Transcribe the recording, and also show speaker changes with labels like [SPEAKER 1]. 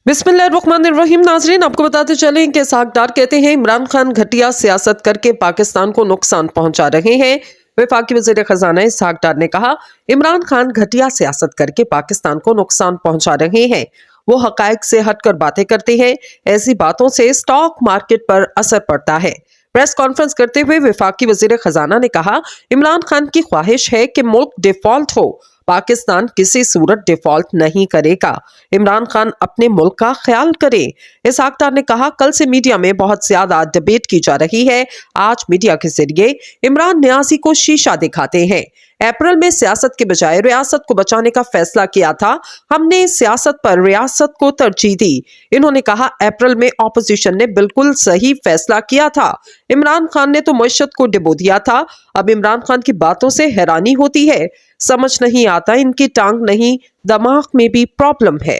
[SPEAKER 1] बिस्मिल्लाहिर्रहमानिर्रहीम। नाजरीन, आपको बताते चलें कि सागदार कहते हैं इमरान खान घटिया सियासत करके पाकिस्तान को नुकसान पहुंचा रहे हैं। वफाकी वज़ीर खजाना इसहाक डार ने कहा, इमरान खान घटिया सियासत करके पाकिस्तान को नुकसान पहुंचा रहे हैं। वो हकायक से हटकर बातें करते हैं। ऐसी बातों से स्टॉक मार्केट पर असर पड़ता है। प्रेस कॉन्फ्रेंस करते हुए वफाकी वज़ीर खजाना ने कहा, इमरान खान की ख्वाहिश है कि मुल्क डिफॉल्ट हो, पाकिस्तान किसी सूरत डिफॉल्ट नहीं करेगा। इमरान खान अपने मुल्क का ख्याल करे। इसहाक डार ने कहा, कल से मीडिया में बहुत ज्यादा डिबेट की जा रही है। आज मीडिया के जरिए इमरान न्याजी को शीशा दिखाते हैं। अप्रैल में सियासत के बजाय रियासत को बचाने का फैसला किया था। हमने सियासत पर रियासत को तरजीह दी। इन्होंने कहा, अप्रैल में ऑपोजिशन ने बिल्कुल सही फैसला किया था। इमरान खान ने तो मईशत को डुबो दिया था। अब इमरान खान की बातों से हैरानी होती है। समझ नहीं आता, इनकी टांग नहीं, दिमाग में भी प्रॉब्लम है।